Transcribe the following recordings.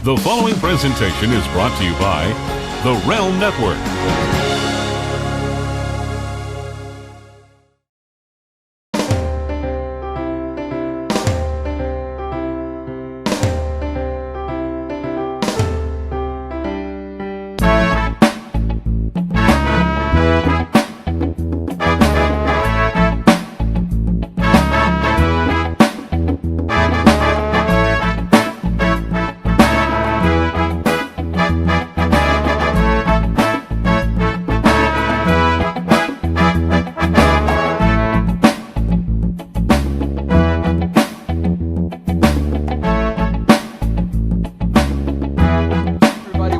The following presentation is brought to you by the Realm Network.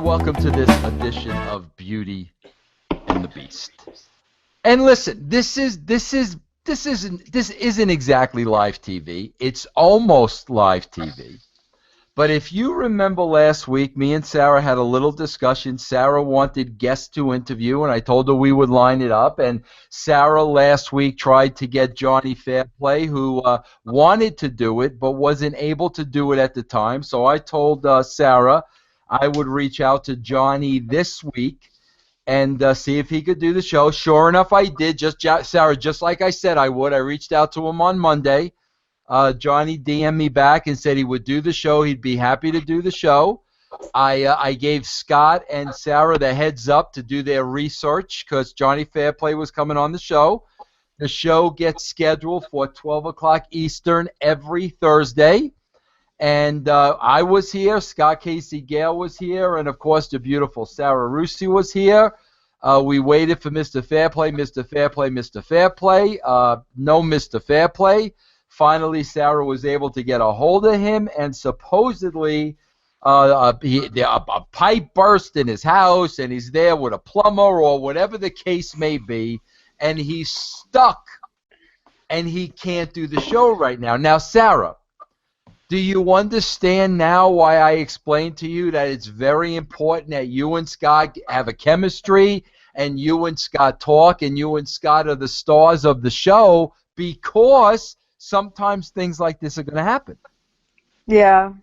Welcome to this edition of Beauty and the Beast. And listen, this isn't exactly live TV. It's almost live TV. But if you remember last week, me and Sarah had a little discussion. Sarah wanted guests to interview, and I told her we would line it up. And Sarah last week tried to get Johnny Fairplay, who wanted to do it but wasn't able to do it at the time. So I told Sarah I would reach out to Johnny this week and see if he could do the show. Sure enough, I did. Sarah, just like I said I would. I reached out to him on Monday. Johnny DM'd me back and said he would do the show. He'd be happy to do the show. I gave Scott and Sarah the heads up to do their research because Johnny Fairplay was coming on the show. The show gets scheduled for 12 o'clock Eastern every Thursday. And I was here, Scott Casey Gale was here, and of course the beautiful Sarah Russi was here. We waited for Mr. Fairplay, Mr. Fairplay, Mr. Fairplay. No Mr. Fairplay. Finally, Sarah was able to get a hold of him, and supposedly a pipe burst in his house, and he's there with a plumber or whatever the case may be, and he's stuck, and he can't do the show right now. Now, Sarah, do you understand now why I explained to you that it's very important that you and Scott have a chemistry and you and Scott talk and you and Scott are the stars of the show because sometimes things like this are going to happen? Yeah.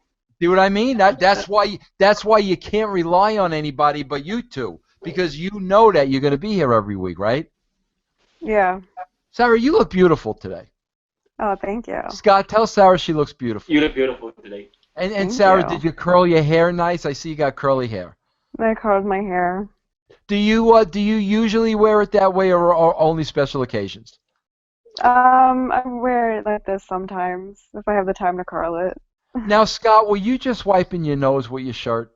See what I mean? That's why you can't rely on anybody but you two, because you know that you're going to be here every week, right? Yeah. Sarah, you look beautiful today. Oh, thank you. Scott, tell Sarah she looks beautiful. You look beautiful today. And Sarah, you. did you curl your hair nice? I see you got curly hair. I curled my hair. Do you usually wear it that way or only special occasions? I wear it like this sometimes if I have the time to curl it. Now, Scott, were you just wiping your nose with your shirt?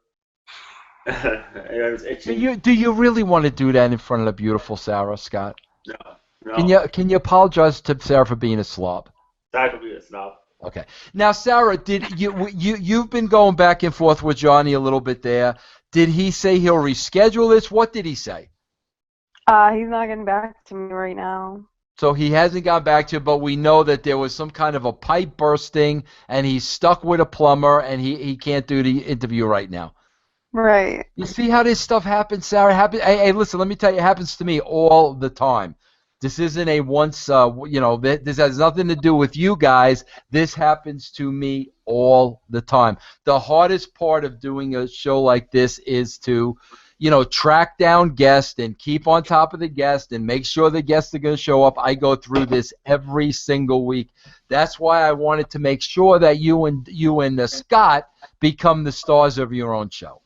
I was itching. Do you really want to do that in front of the beautiful Sarah, Scott? No. Can you apologize to Sarah for being a slob? Sorry for being a snob. Okay. Now, Sarah, did you've been going back and forth with Johnny a little bit there. Did he say he'll reschedule this? What did he say? He's not getting back to me right now. So he hasn't gone back to it, but we know that there was some kind of a pipe bursting, and he's stuck with a plumber, and he can't do the interview right now. Right. You see how this stuff happens, Sarah? Hey, listen, let me tell you, it happens to me all the time. This isn't a once, this has nothing to do with you guys. This happens to me all the time. The hardest part of doing a show like this is to, track down guests and keep on top of the guest and make sure the guests are going to show up. I go through this every single week. That's why I wanted to make sure that you and Scott become the stars of your own show.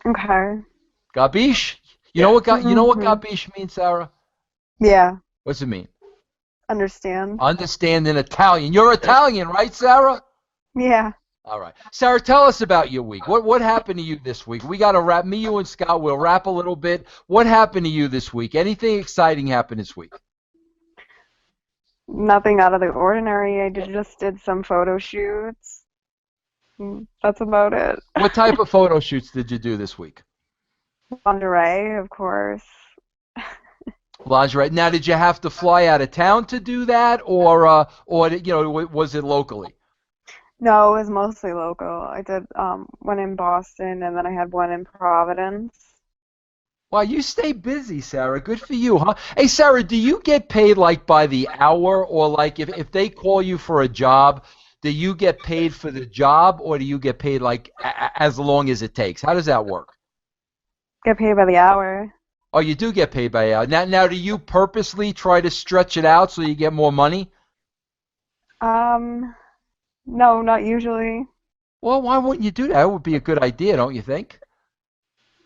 Okay. Gabish? You know what gabish means, Sarah? Yeah. What's it mean? Understand. Understand in Italian. You're Italian, right, Sarah? Yeah. All right. Sarah, tell us about your week. What happened to you this week? We got to wrap. Me, you, and Scott will wrap a little bit. What happened to you this week? Anything exciting happened this week? Nothing out of the ordinary. I just did some photo shoots. That's about it. What type of photo shoots did you do this week? Lingerie, of course. Lingerie. Now, did you have to fly out of town to do that, or was it locally? No, it was mostly local. I did one in Boston, and then I had one in Providence. Wow, you stay busy, Sarah. Good for you, huh? Hey, Sarah, do you get paid like by the hour, or like if they call you for a job, do you get paid for the job, or do you get paid like as long as it takes? How does that work? Get paid by the hour. Oh, you do get paid by hour. Now, do you purposely try to stretch it out so you get more money? No, not usually. Well, why wouldn't you do that? It would be a good idea, don't you think?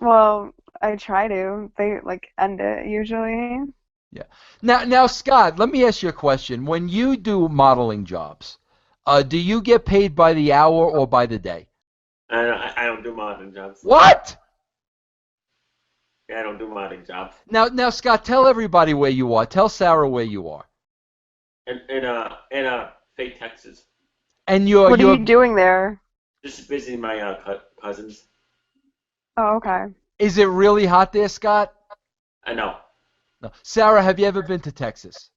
Well, I try to. They like end it usually. Yeah. Now, Scott, let me ask you a question. When you do modeling jobs, do you get paid by the hour or by the day? I don't do modeling jobs. What? Yeah, I don't do modeling jobs. Now, Scott, tell everybody where you are. Tell Sarah where you are. In Fate, Texas. And What are you doing there? Just visiting my cousins. Oh, okay. Is it really hot there, Scott? I know. No. Sarah, have you ever been to Texas?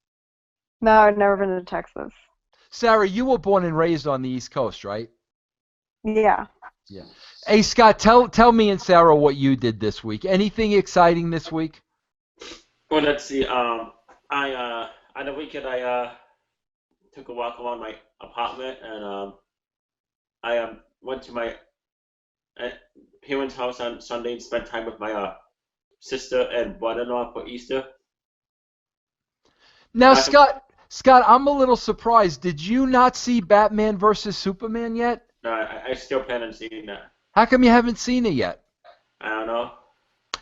No, I've never been to Texas. Sarah, you were born and raised on the East Coast, right? Yeah. Yeah. Hey, Scott, tell me and Sarah what you did this week. Anything exciting this week? Well, let's see. On the weekend I took a walk around my apartment, and I went to my parents' house on Sunday and spent time with my sister and brother-in-law for Easter. Now, Scott, I'm a little surprised. Did you not see Batman versus Superman yet? No, I still plan on seeing that. How come you haven't seen it yet? I don't know.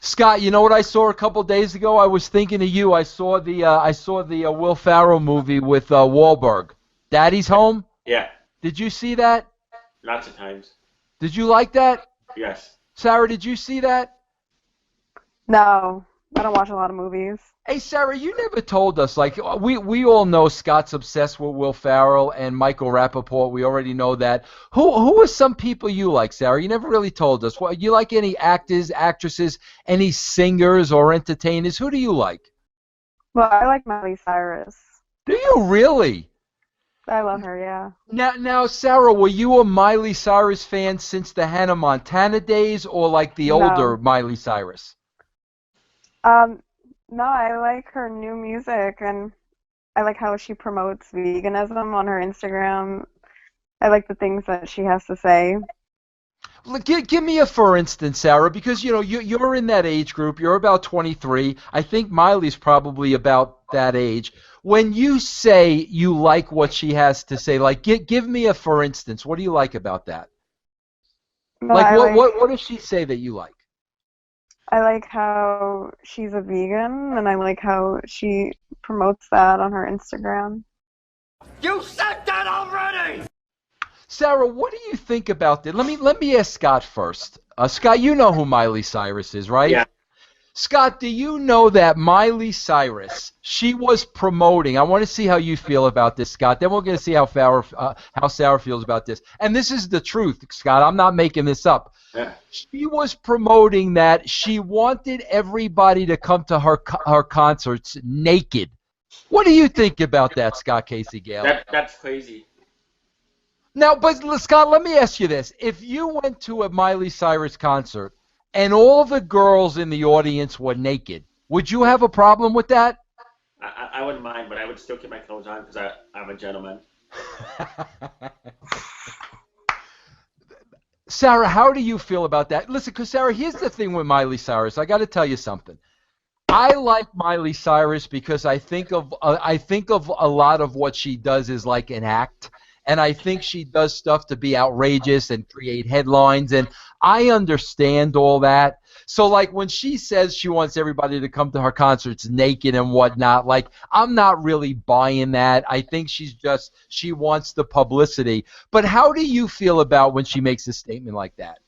Scott, you know what I saw a couple days ago? I was thinking of you. I saw the Will Ferrell movie with Wahlberg. Daddy's Home? Yeah. Did you see that? Lots of times. Did you like that? Yes. Sarah, did you see that? No, I don't watch a lot of movies. Hey, Sarah, you never told us. Like, we all know Scott's obsessed with Will Ferrell and Michael Rappaport. We already know that. Who are some people you like, Sarah? You never really told us. What, you like any actors, actresses, any singers or entertainers? Who do you like? Well, I like Miley Cyrus. Do you really? I love her, yeah. Now, Sarah, were you a Miley Cyrus fan since the Hannah Montana days, or like the older Miley Cyrus? No, I like her new music, and I like how she promotes veganism on her Instagram. I like the things that she has to say. Look, give me a for instance, Sarah, because you know you're in that age group. You're about 23. I think Miley's probably about that age. When you say you like what she has to say, like give me a for instance. What do you like about that? No, like what does she say that you like? I like how she's a vegan, and I like how she promotes that on her Instagram. You said that already! Sarah, what do you think about that? Let me ask Scott first. Scott, you know who Miley Cyrus is, right? Yeah. Scott, do you know that Miley Cyrus, she was promoting, I want to see how you feel about this, Scott, then we're going to see how Sarah feels about this. And this is the truth, Scott, I'm not making this up. Yeah. She was promoting that she wanted everybody to come to her concerts naked. What do you think about that, Scott Casey Gale? That's crazy. Now, but Scott, let me ask you this. If you went to a Miley Cyrus concert and all the girls in the audience were naked, would you have a problem with that? I wouldn't mind, but I would still keep my clothes on because I'm a gentleman. Sarah, how do you feel about that? Listen, because Sarah, here's the thing with Miley Cyrus. I got to tell you something. I like Miley Cyrus because I think of a lot of what she does is like an act. And I think she does stuff to be outrageous and create headlines, and I understand all that. So, like, when she says she wants everybody to come to her concerts naked and whatnot, like, I'm not really buying that. I think she wants the publicity. But how do you feel about when she makes a statement like that?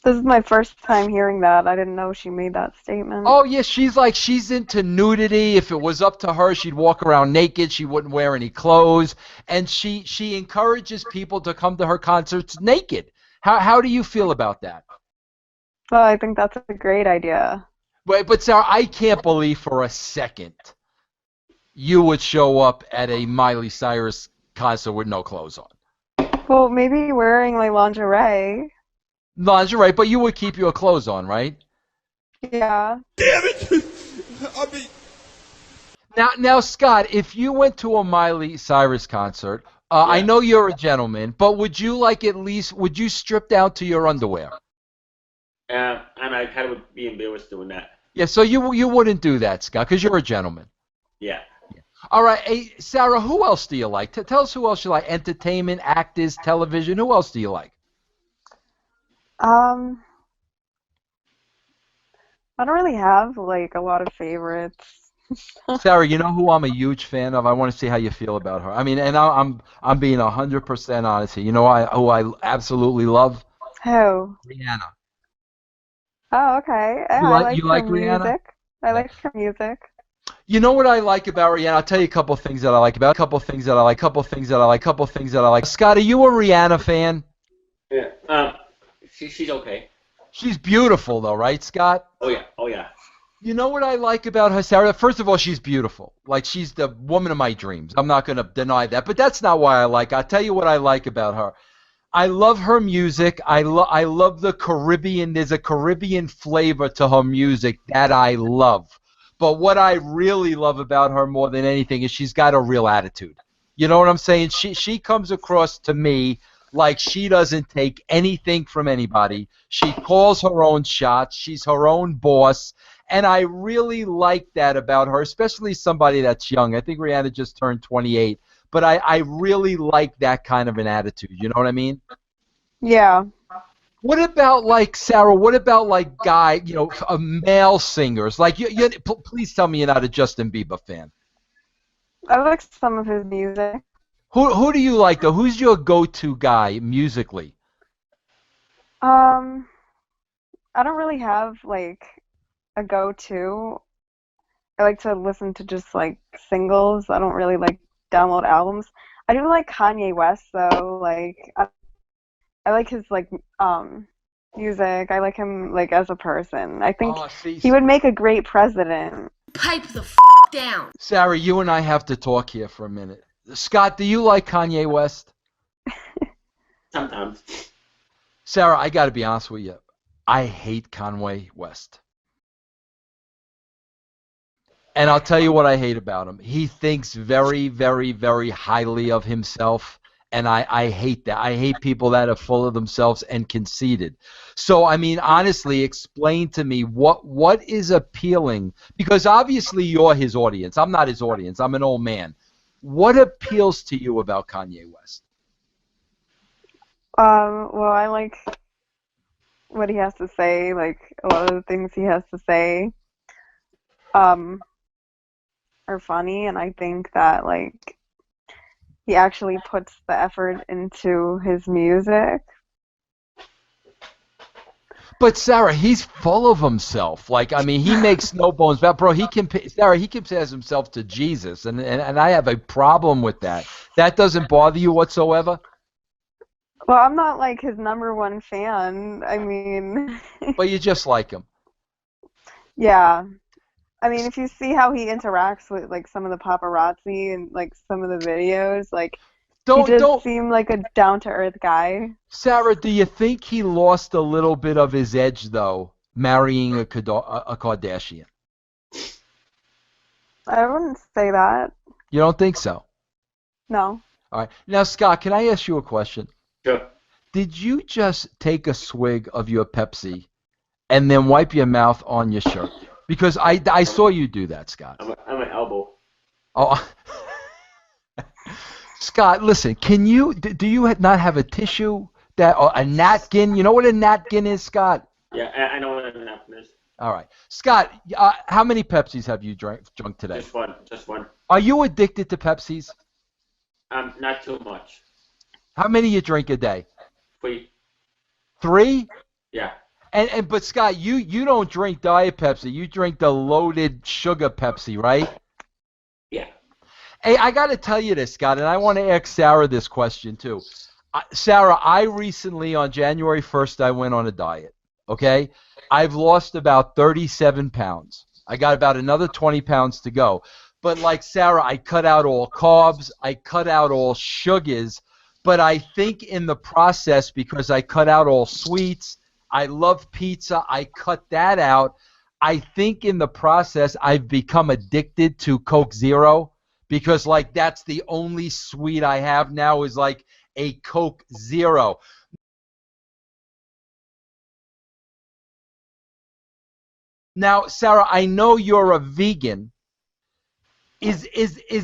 This is my first time hearing that. I didn't know she made that statement. Oh, yeah, she's into nudity. If it was up to her, she'd walk around naked. She wouldn't wear any clothes. And she encourages people to come to her concerts naked. How do you feel about that? Well, I think that's a great idea. But Sarah, I can't believe for a second you would show up at a Miley Cyrus concert with no clothes on. Well, maybe wearing like lingerie. Lingerie, but you would keep your clothes on, right? Yeah. Damn it! I mean... Now, Scott, if you went to a Miley Cyrus concert, I Yeah. know you're a gentleman, but would you like at least, would you strip down to your underwear? And I kind of would be embarrassed doing that. Yeah, so you wouldn't do that, Scott, because you're a gentleman. Yeah. All right, hey, Sarah, who else do you like? Tell us who else you like. Entertainment, actors, television. Who else do you like? Um, I don't really have like a lot of favorites. Sarah, you know who I'm a huge fan of? I want to see how you feel about her. I mean, and I'm being 100% honest here. You know who I absolutely love? Who? Rihanna. Oh, okay. Yeah, You I like like you her like Rihanna? music. I Yeah. like her music. You know what I like about Rihanna? I'll tell you a couple things that I like about. Couple things that I like. Couple things that I like. Couple things that I like. Scott, are you a Rihanna fan? Yeah. She's okay. She's beautiful, though, right, Scott? Oh yeah. Oh yeah. You know what I like about her, Sarah? First of all, she's beautiful. Like, she's the woman of my dreams. I'm not going to deny that. But that's not why I like her. I'll tell you what I like about her. I love her music. I love the Caribbean. There's a Caribbean flavor to her music that I love. But what I really love about her more than anything is she's got a real attitude. You know what I'm saying? She comes across to me like she doesn't take anything from anybody. She calls her own shots. She's her own boss. And I really like that about her, especially somebody that's young. I think Rihanna just turned 28. But I really like that kind of an attitude. You know what I mean? Yeah. What about, like, Sarah, what about, like, male singers? Like, please tell me you're not a Justin Bieber fan. I like some of his music. Who do you like, though? Who's your go-to guy musically? I don't really have like a go-to. I like to listen to just like singles. I don't really like download albums. I do like Kanye West though. Like I like his like music. I like him like as a person. I think Oh, see, he would make a great president. Pipe the down. Sarah, you and I have to talk here for a minute. Scott, do you like Kanye West? Sometimes. Sarah, I got to be honest with you. I hate Kanye West. And I'll tell you what I hate about him. He thinks very, very, very highly of himself, and I hate that. I hate people that are full of themselves and conceited. So, I mean, honestly, explain to me what is appealing, because obviously you're his audience. I'm not his audience. I'm an old man. What appeals to you about Kanye West? Well, I like what he has to say, like a lot of the things he has to say are funny, and I think that like he actually puts the effort into his music. But Sarah, he's full of himself. Like, I mean, he makes no bones about, bro. Sarah, he compares himself to Jesus, and I have a problem with that. That doesn't bother you whatsoever? Well, I'm not like his #1 fan. I mean, But you just like him. yeah. I mean, if you see how he interacts with like some of the paparazzi and like some of the videos, like he does seem like a down-to-earth guy. Sarah, do you think he lost a little bit of his edge though, marrying a Kardashian? I wouldn't say that. You don't think so? No. All right. Now, Scott, can I ask you a question? Sure. Did you just take a swig of your Pepsi and then wipe your mouth on your shirt? Because I saw you do that, Scott. I'm an elbow. Oh, Scott, listen. Do you not have a tissue or a napkin? You know what a napkin is, Scott? Yeah, I know what a napkin is. All right, Scott. How many Pepsis have you drunk today? Just one. Just one. Are you addicted to Pepsis? Not too much. How many you drink a day? 3. 3? Yeah. But Scott, you don't drink Diet Pepsi. You drink the loaded sugar Pepsi, right? Yeah. Hey, I got to tell you this, Scott, and I want to ask Sarah this question too. Sarah, I recently, on January 1st, I went on a diet, okay? I've lost about 37 pounds. I got about another 20 pounds to go. But like Sarah, I cut out all carbs. I cut out all sugars. But I think in the process, because I cut out all sweets, I love pizza, I cut that out. I think in the process, I've become addicted to Coke Zero because like that's the only sweet I have now is like a Coke Zero. Now, Sarah, I know you're a vegan. Is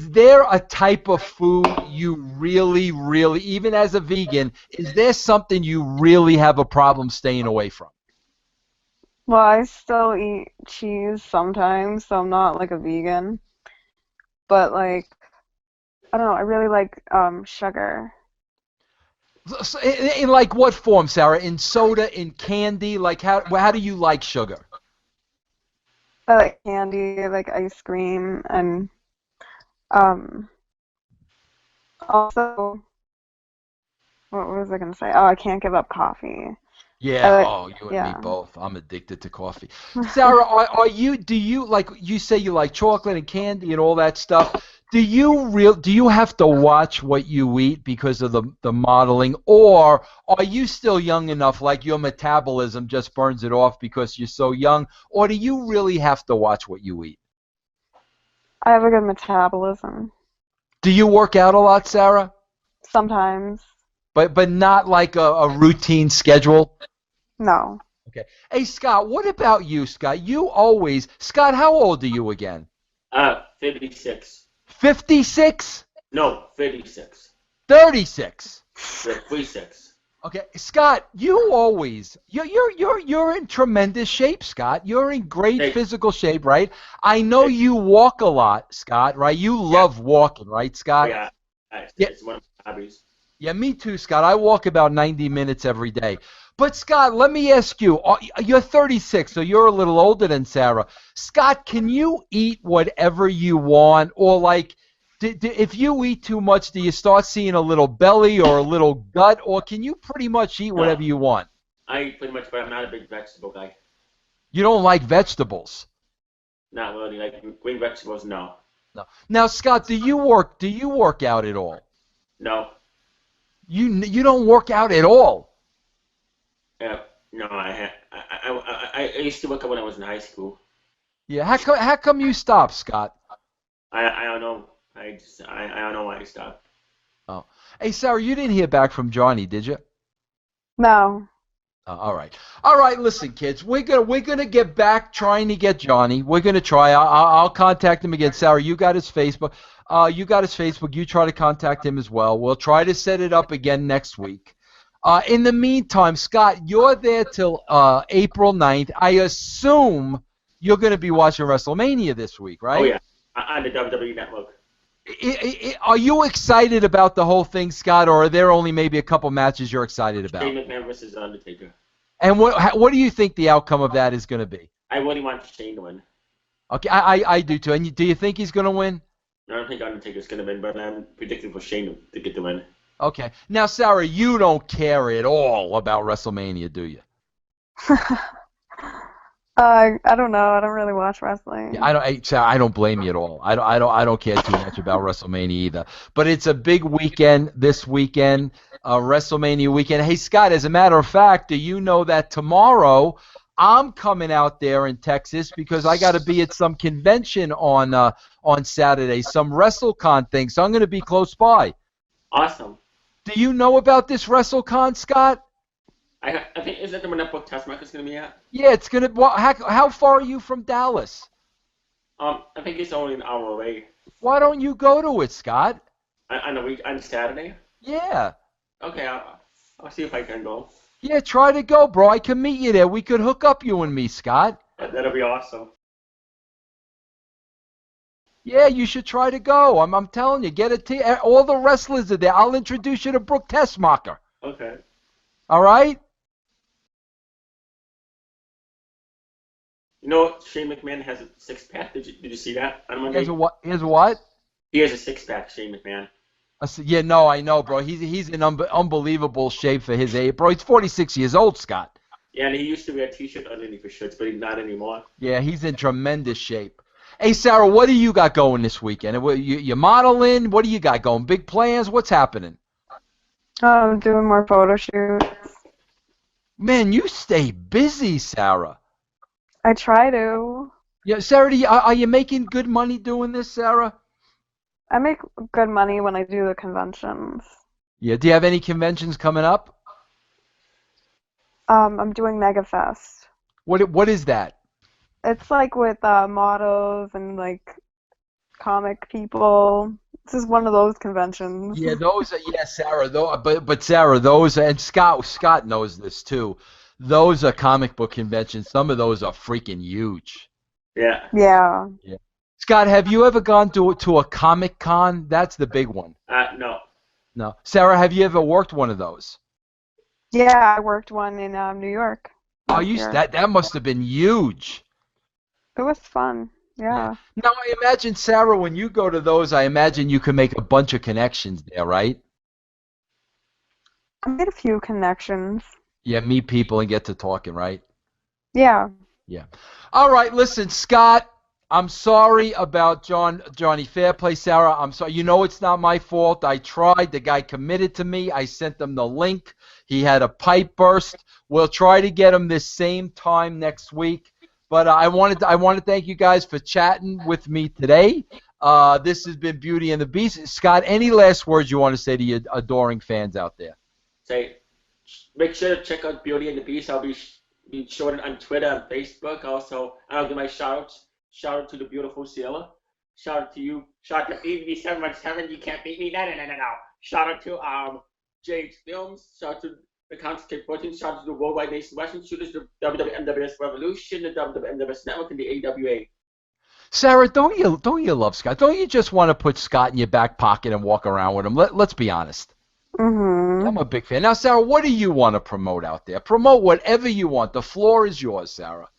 there a type of food you really, really, even as a vegan, is there something you really have a problem staying away from? Well, I still eat cheese sometimes, so I'm not like a vegan. But like, I don't know, I really like sugar. So in like what form, Sarah? In soda, in candy? Like how do you like sugar? I like candy, I like ice cream, and um also what was I gonna say? Oh, I can't give up coffee. I Yeah, like, oh, you and me yeah. both. I'm addicted to coffee. Sarah, do you like you say you like chocolate and candy and all that stuff? Do you have to watch what you eat because of the modeling, or are you still young enough like your metabolism just burns it off because you're so young, or do you really have to watch what you eat? I have a good metabolism. Do you work out a lot, Sarah? Sometimes. But not like a routine schedule? No. Okay. Hey, Scott, what about you, Scott? Scott, how old are you again? 56. 56? No, 56. 36. Yeah, 36. Okay, Scott, you're in tremendous shape, Scott. You're in great Hey. physical shape, right? I know you walk a lot, Scott, right? You love walking, right, Scott? Yeah, Yeah. it's one of my hobbies. Yeah, me too, Scott. I walk about 90 minutes every day. But Scott, let me ask you, you're 36, so you're a little older than Sarah. Scott, can you eat whatever you want? Or like, if you eat too much, do you start seeing a little belly or a little gut? Or can you pretty much eat whatever you want? I eat pretty much, but I'm not a big vegetable guy. You don't like vegetables? Not really. Like green vegetables, no. No. Now, Scott, do you work out at all? No. You don't work out at all? Yeah, no, I used to work out when I was in high school. Yeah, how come you stopped, Scott? I don't know. I don't know why I stopped. Oh. Hey, Sarah, you didn't hear back from Johnny, did you? No. All right. All right, listen, kids. We're gonna get back trying to get Johnny. We're gonna try. I'll contact him again. Sarah, you got his Facebook. You got his Facebook. You try to contact him as well. We'll try to set it up again next week. In the meantime, Scott, you're there till April 9th. I assume you're going to be watching WrestleMania this week, right? Oh yeah, on the WWE Network. Are you excited about the whole thing, Scott, or are there only maybe a couple matches you're excited about? Shane McMahon versus Undertaker. And what do you think the outcome of that is going to be? I really want Shane to win. Okay, I do too. And do you think he's going to win? I don't think Undertaker's going to win, but I'm predicting for Shane to get the win. Okay. Now, Sarah, you don't care at all about WrestleMania, do you? I don't know. I don't really watch wrestling. Yeah, Sarah, I don't blame you at all. I don't care too much about WrestleMania either. But it's a big weekend this weekend, WrestleMania weekend. Hey, Scott, as a matter of fact, do you know that tomorrow I'm coming out there in Texas because I got to be at some convention on Saturday, some WrestleCon thing. So I'm going to be close by. Awesome. Do you know about this WrestleCon, Scott? I think, is that the one that Brook Tessmacher's going to be at? Yeah, it's going to. Well, how far are you from Dallas? I think it's only an hour away. Why don't you go to it, Scott? On Saturday? Yeah. Okay, I'll see if I can go. Yeah, try to go, bro. I can meet you there. We could hook up, you and me, Scott. That'll be awesome. Yeah, you should try to go. I'm telling you, get a team. All the wrestlers are there. I'll introduce you to Brook Tessmacher. Okay. All right? You know, Shane McMahon has a six-pack. Did you see that on Monday? Here's a what? Here's a what? He has a six-pack, Shane McMahon. I said, yeah, no, I know, bro. He's in unbelievable shape for his age, bro. He's 46 years old, Scott. Yeah, and he used to wear a T-shirt underneath his shirts, but he's not anymore. Yeah, he's in tremendous shape. Hey, Sarah, what do you got going this weekend? You modeling? What do you got going? Big plans? What's happening? I'm doing more photo shoots. Man, you stay busy, Sarah. I try to. Yeah, Sarah, are you making good money doing this, Sarah? I make good money when I do the conventions. Yeah. Do you have any conventions coming up? I'm doing MegaFest. What is that? It's like with models and like comic people. This is one of those conventions. Yeah, those are, yeah, Sarah. But Sarah, those, and Scott knows this too. Those are comic book conventions. Some of those are freaking huge. Yeah. Yeah. Yeah. Scott, have you ever gone to a Comic Con? That's the big one. No. No. Sarah, have you ever worked one of those? Yeah, I worked one in New York Oh, last year. that must have been huge. It was fun. Yeah. Now, I imagine, Sarah, when you go to those, I imagine you can make a bunch of connections there, right? I made a few connections. Yeah, meet people and get to talking, right? Yeah. Yeah. All right, listen, Scott, I'm sorry about Johnny Fairplay, Sarah. I'm sorry. You know it's not my fault. I tried. The guy committed to me. I sent him the link. He had a pipe burst. We'll try to get him this same time next week. But I want to thank you guys for chatting with me today. This has been Beauty and the Beast. Scott, any last words you want to say to your adoring fans out there? Say, make sure to check out Beauty and the Beast. I'll be showing it on Twitter and Facebook. Also, I'll give my shout-outs. Shout out to the beautiful Sailor. Shout out to you. Shout out to BB717. You can't beat me. No. Shout out to James Films. Shout out to the Concentrate 14. Shout out to the Worldwide Nation Wrestling Shooters, the WWNWS Revolution, the WWNWS Network, and the AWA. Sarah, don't you love Scott? Don't you just want to put Scott in your back pocket and walk around with him? Let's be honest. Mhm. I'm a big fan. Now, Sarah, what do you want to promote out there? Promote whatever you want. The floor is yours, Sarah.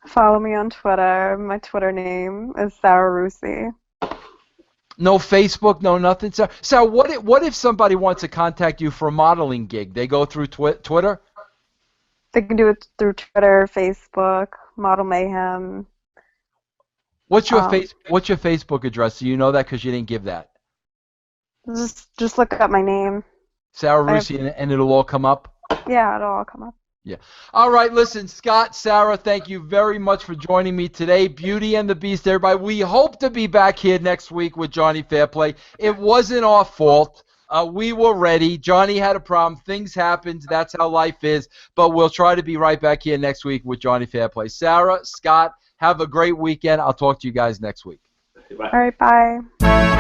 Follow me on Twitter. My Twitter name is Sarah Russi. No Facebook, no nothing. Sarah, what if somebody wants to contact you for a modeling gig? They go through Twitter? They can do it through Twitter, Facebook, Model Mayhem. What's your Facebook address? Do you know that because you didn't give that? Just look up my name. Sarah Russi, and it'll all come up? Yeah, it'll all come up. Yeah. All right, listen, Scott, Sarah, thank you very much for joining me today. Beauty and the Beast, everybody. We hope to be back here next week with Johnny Fairplay. It wasn't our fault. We were ready. Johnny had a problem. Things happened. That's how life is. But we'll try to be right back here next week with Johnny Fairplay. Sarah, Scott, have a great weekend. I'll talk to you guys next week. Bye. All right, bye.